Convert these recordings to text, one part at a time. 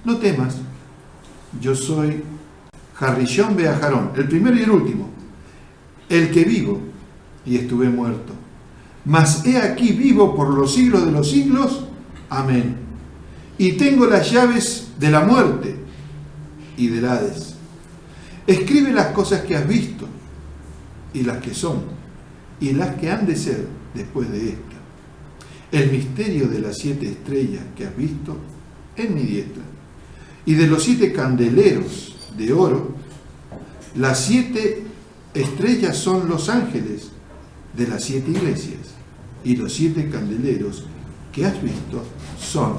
no temas, yo soy Harrishon Beajarón, el primero y el último, el que vivo y estuve muerto, mas he aquí vivo por los siglos de los siglos, amén. Y tengo las llaves de la muerte y del Hades. Escribe las cosas que has visto, y las que son, y las que han de ser después de esta. El misterio de las 7 estrellas que has visto en mi diestra, y de los 7 candeleros de oro. Las 7 estrellas son los ángeles de las 7 iglesias, y los 7 candeleros que has visto son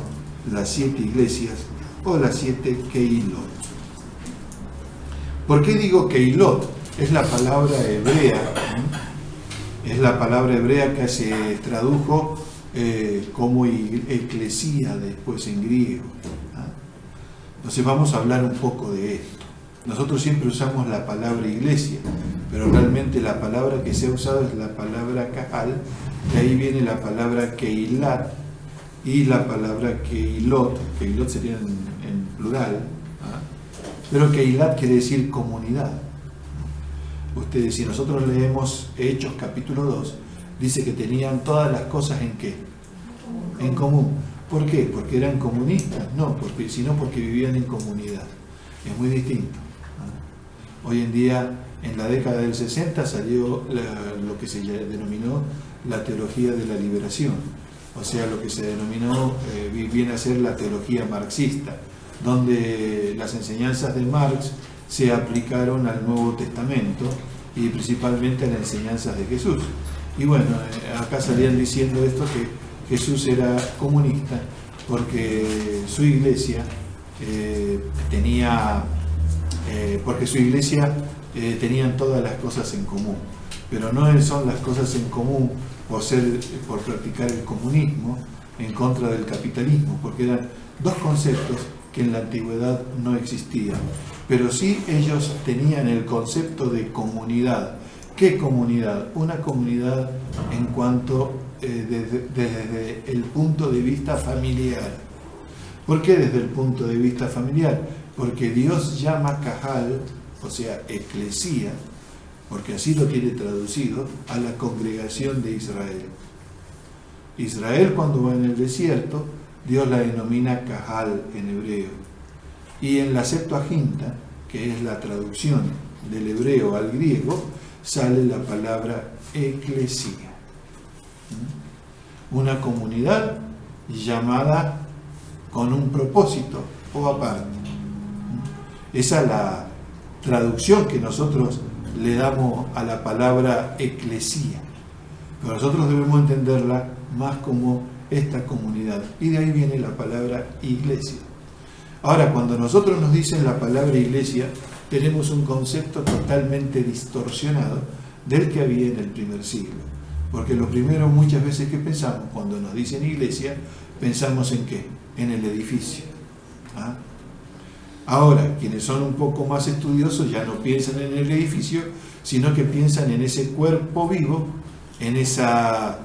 las 7 iglesias o las 7 keilot. ¿Por qué digo keilot? Es la palabra hebrea, es la palabra hebrea que se tradujo como eclesía después en griego. Entonces vamos a hablar un poco de esto. Nosotros siempre usamos la palabra iglesia, pero realmente la palabra que se ha usado es la palabra kahal, de ahí viene la palabra keilat y la palabra keilot. Keilot sería en plural, pero keilat quiere decir comunidad. Ustedes, si nosotros leemos Hechos capítulo 2, dice que tenían todas las cosas ¿en qué? En común. ¿Por qué? ¿Porque eran comunistas? No, sino porque vivían en comunidad. Es muy distinto. Hoy en día, en la década del 60, salió lo que se denominó la teología de la liberación. O sea, lo que se denominó, viene a ser la teología marxista, donde las enseñanzas de Marx se aplicaron al Nuevo Testamento y principalmente a las enseñanzas de Jesús. Y bueno, acá salían diciendo esto, que Jesús era comunista porque su iglesia tenían todas las cosas en común, pero no son las cosas en común por practicar el comunismo en contra del capitalismo, porque eran dos conceptos que en la antigüedad no existían, pero sí ellos tenían el concepto de comunidad. ¿Qué comunidad? Una comunidad en cuanto desde el punto de vista familiar. ¿Por qué desde el punto de vista familiar? Porque Dios llama kahal, o sea, eclesía, porque así lo tiene traducido, a la congregación de Israel. Israel, cuando va en el desierto, Dios la denomina kahal en hebreo. Y en la Septuaginta, que es la traducción del hebreo al griego, sale la palabra eclesía. Una comunidad llamada con un propósito o aparte. Esa es la traducción que nosotros le damos a la palabra eclesía. Pero nosotros debemos entenderla más como esta comunidad. Y de ahí viene la palabra iglesia. Ahora, cuando nosotros nos dicen la palabra iglesia, tenemos un concepto totalmente distorsionado del que había en el primer siglo. Porque lo primero muchas veces que pensamos, cuando nos dicen iglesia, pensamos en ¿qué? En el edificio. Ahora, quienes son un poco más estudiosos ya no piensan en el edificio, sino que piensan en ese cuerpo vivo, en esa,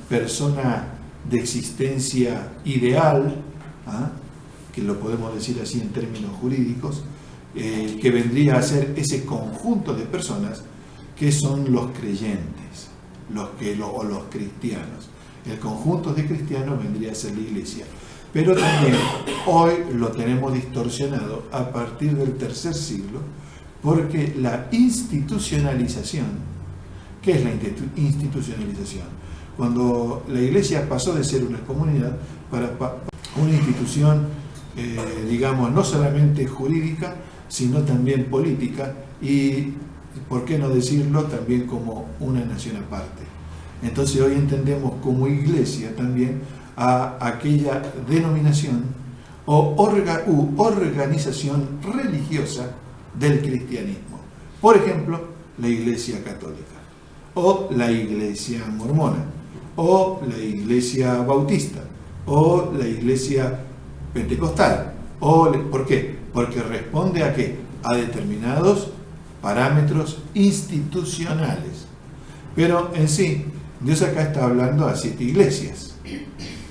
persona de existencia ideal, que lo podemos decir así en términos jurídicos, que vendría a ser ese conjunto de personas que son los creyentes, o los cristianos. El conjunto de cristianos vendría a ser la iglesia. Pero también hoy lo tenemos distorsionado a partir del tercer siglo, porque la institucionalización, ¿qué es la institucionalización? Cuando la iglesia pasó de ser una comunidad para una institución, no solamente jurídica, sino también política y, por qué no decirlo, también como una nación aparte. Entonces hoy entendemos como iglesia también a aquella denominación o organización religiosa del cristianismo. Por ejemplo, la Iglesia Católica, o la Iglesia Mormona, o la Iglesia Bautista, o la Iglesia Pentecostal. ¿Por qué? Porque responde ¿a qué? A determinados parámetros institucionales. Pero en sí, Dios acá está hablando a 7 iglesias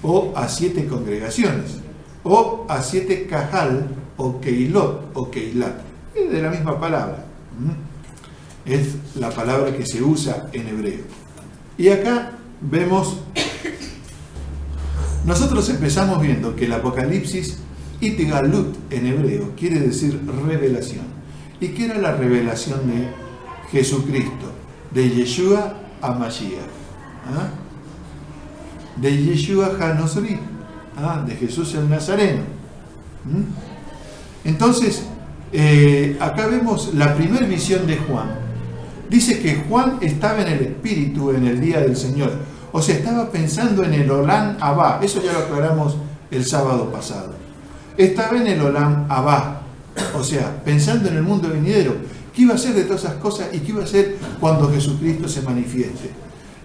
o a 7 congregaciones, o a 7 cajal, o keilot, o keilat. Es de la misma palabra. Es la palabra que se usa en hebreo. Y acá vemos, nosotros empezamos viendo que el Apocalipsis, itgalut en hebreo, quiere decir revelación. ¿Y qué era la revelación de Jesucristo? De Yeshua a Mashiach. De Yeshua HaNazari, de Jesús el Nazareno. Entonces, acá vemos la primera visión de Juan. Dice que Juan estaba en el Espíritu en el día del Señor. O sea, estaba pensando en el Olam Abba. Eso ya lo aclaramos el sábado pasado. Estaba en el Olam Abba. O sea, pensando en el mundo venidero. ¿Qué iba a hacer de todas esas cosas y qué iba a hacer cuando Jesucristo se manifieste?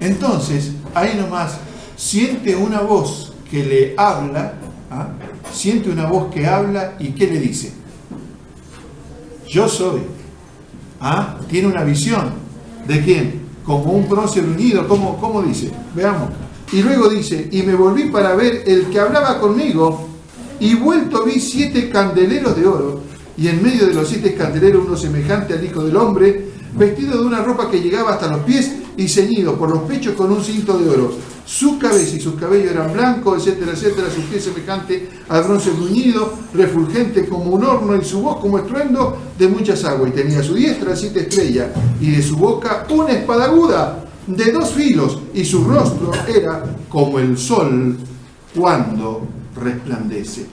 Entonces, ahí nomás, siente una voz que le habla. Siente una voz que habla y ¿qué le dice? Yo soy. Tiene una visión. ¿De quién? Como un bronce bruñido. ¿Cómo dice? Veamos. Y luego dice, y me volví para ver el que hablaba conmigo, y vuelto vi 7 candeleros de oro, y en medio de los 7 candeleros uno semejante al Hijo del Hombre, vestido de una ropa que llegaba hasta los pies, y ceñido por los pechos con un cinto de oro. Su cabeza y sus cabellos eran blancos, etcétera, etcétera, sus pies semejante al bronce bruñido, refulgente como un horno, y su voz como estruendo de muchas aguas. Y tenía a su diestra 7 estrellas, y de su boca una espada aguda de 2 filos, y su rostro era como el sol cuando resplandece.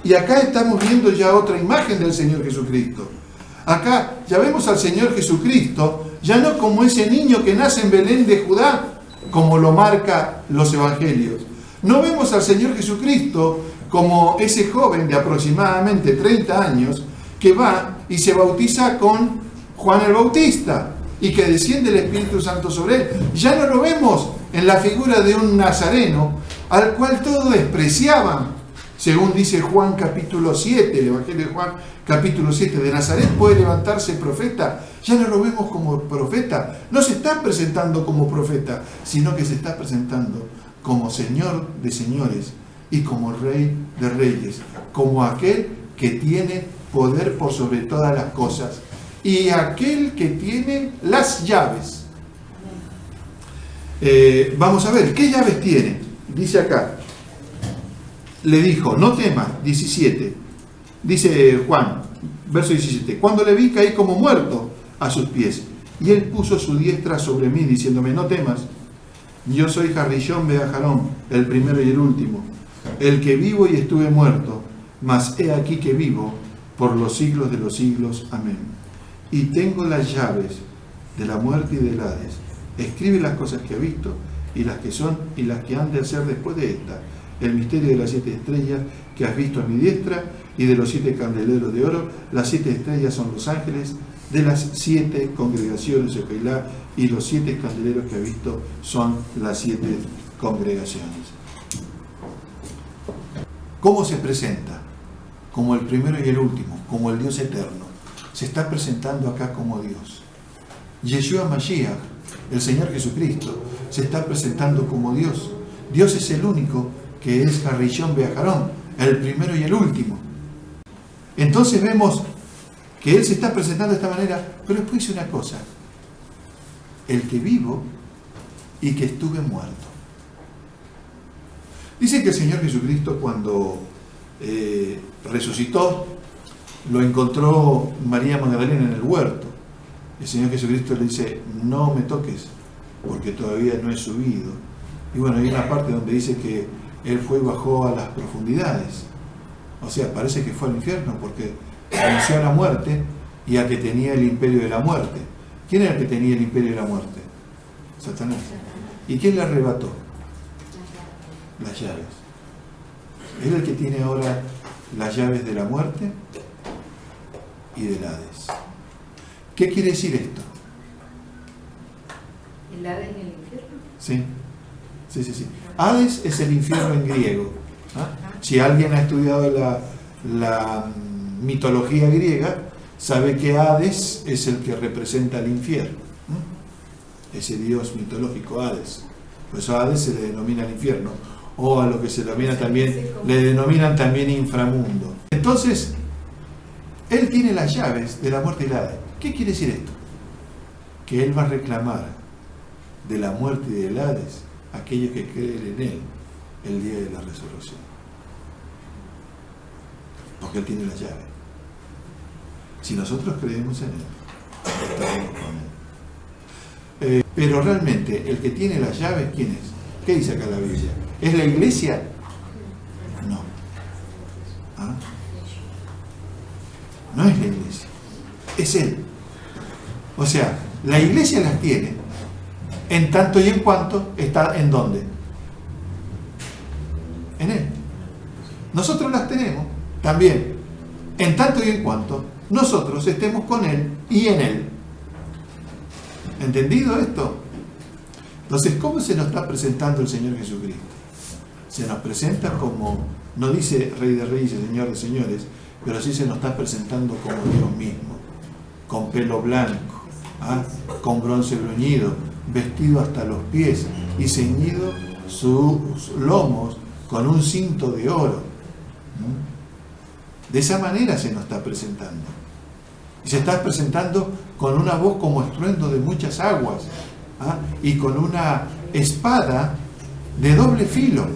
Y acá estamos viendo ya otra imagen del Señor Jesucristo. Acá ya vemos al Señor Jesucristo, ya no como ese niño que nace en Belén de Judá, como lo marca los evangelios. No vemos al Señor Jesucristo como ese joven de aproximadamente 30 años que va y se bautiza con Juan el Bautista y que desciende el Espíritu Santo sobre él. Ya no lo vemos en la figura de un nazareno al cual todos despreciaban. Según dice Juan capítulo 7, el Evangelio de Juan capítulo 7, de Nazaret puede levantarse profeta. Ya no lo vemos como profeta. No se está presentando como profeta, sino que se está presentando como Señor de señores y como Rey de reyes, como aquel que tiene poder por sobre todas las cosas y aquel que tiene las llaves. Vamos a ver, ¿qué llaves tiene? Dice acá. Le dijo, no temas, 17. Dice Juan, verso 17. Cuando le vi caí como muerto a sus pies. Y él puso su diestra sobre mí, diciéndome, no temas. Yo soy Harrishon Beajarón, el primero y el último. El que vivo y estuve muerto, mas he aquí que vivo por los siglos de los siglos. Amén. Y tengo las llaves de la muerte y del Hades. Escribe las cosas que ha visto, y las que son, y las que han de hacer después de esta. El misterio de las 7 estrellas que has visto a mi diestra y de los 7 candeleros de oro. Las 7 estrellas son los ángeles de las 7 congregaciones de Keilah, y los 7 candeleros que has visto son las 7 congregaciones. ¿Cómo se presenta? Como el primero y el último, como el Dios eterno. Se está presentando acá como Dios. Yeshua Mashiach, el Señor Jesucristo, se está presentando como Dios. Dios es el único que es Harrishon Beajarón, el primero y el último. Entonces vemos que Él se está presentando de esta manera, pero después dice una cosa: el que vivo y que estuve muerto. Dice que el Señor Jesucristo, cuando resucitó, lo encontró María Magdalena en el huerto. El Señor Jesucristo le dice, no me toques, porque todavía no he subido. Y bueno, hay una parte donde dice que Él fue y bajó a las profundidades. O sea, parece que fue al infierno, porque venció a la muerte y a que tenía el imperio de la muerte. ¿Quién era el que tenía el imperio de la muerte? Satanás. ¿Y quién le arrebató? Las llaves. Él es el que tiene ahora las llaves de la muerte y del Hades. ¿Qué quiere decir esto? ¿El Hades en el infierno? Sí. Sí. Hades es el infierno en griego. Si alguien ha estudiado la mitología griega, sabe que Hades es el que representa el infierno. Ese dios mitológico, Hades. Por eso Hades se le denomina el infierno. o a lo que se denomina también, le denominan también inframundo. Entonces, Él tiene las llaves de la muerte y del Hades. ¿Qué quiere decir esto? Que Él va a reclamar de la muerte y del Hades a aquellos que creen en Él el día de la resurrección. Porque Él tiene las llaves. Si nosotros creemos en Él, estaremos con Él. Pero realmente, el que tiene las llaves, ¿quién es? ¿Qué dice acá la Biblia? ¿Es la iglesia? No. ¿Ah? No es la iglesia, es Él. O sea, la iglesia las tiene en tanto y en cuanto está en dónde. En Él. Nosotros las tenemos también en tanto y en cuanto nosotros estemos con Él y en Él. ¿Entendido esto? Entonces, ¿cómo se nos está presentando el Señor Jesucristo? Se nos presenta como, no dice Rey de Reyes y Señor de Señores, pero sí se nos está presentando como Dios mismo, con pelo blanco, ¿ah? Con bronce bruñido, vestido hasta los pies y ceñido sus lomos con un cinto de oro. De esa manera se nos está presentando. Y se está presentando con una voz como estruendo de muchas aguas, ¿ah? Y con una espada de doble filo.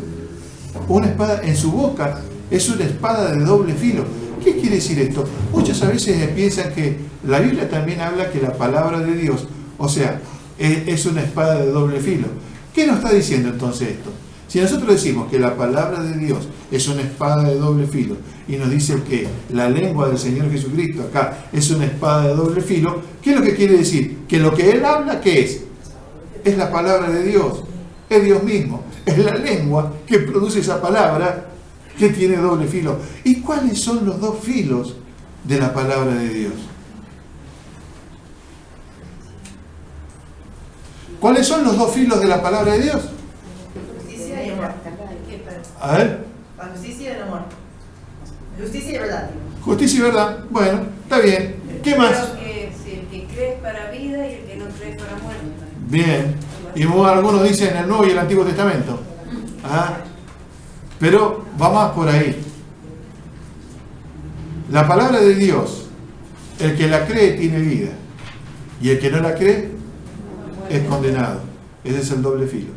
Una espada en su boca es una espada de doble filo. ¿Qué quiere decir esto? Muchas a veces piensan que la Biblia también habla que la palabra de Dios, o sea, es una espada de doble filo. ¿Qué nos está diciendo entonces esto? Si nosotros decimos que la palabra de Dios es una espada de doble filo y nos dice que la lengua del Señor Jesucristo acá es una espada de doble filo, ¿qué es lo que quiere decir? Que lo que Él habla, ¿qué es? Es la palabra de Dios, es Dios mismo, es la lengua que produce esa palabra que tiene doble filo. ¿Y cuáles son los dos filos de la palabra de Dios? ¿Cuáles son los dos filos de la palabra de Dios? Justicia y amor. A ver. La justicia y el amor. Justicia y verdad. Justicia y verdad. Bueno, está bien. ¿Qué más? Creo que sí, el que cree es para vida y el que no cree es para muerte. Bien. Y algunos dicen el Nuevo y el Antiguo Testamento. ¿Ah? Pero va más por ahí. La palabra de Dios, el que la cree tiene vida. Y el que no la cree es condenado. Ese es el doble filo.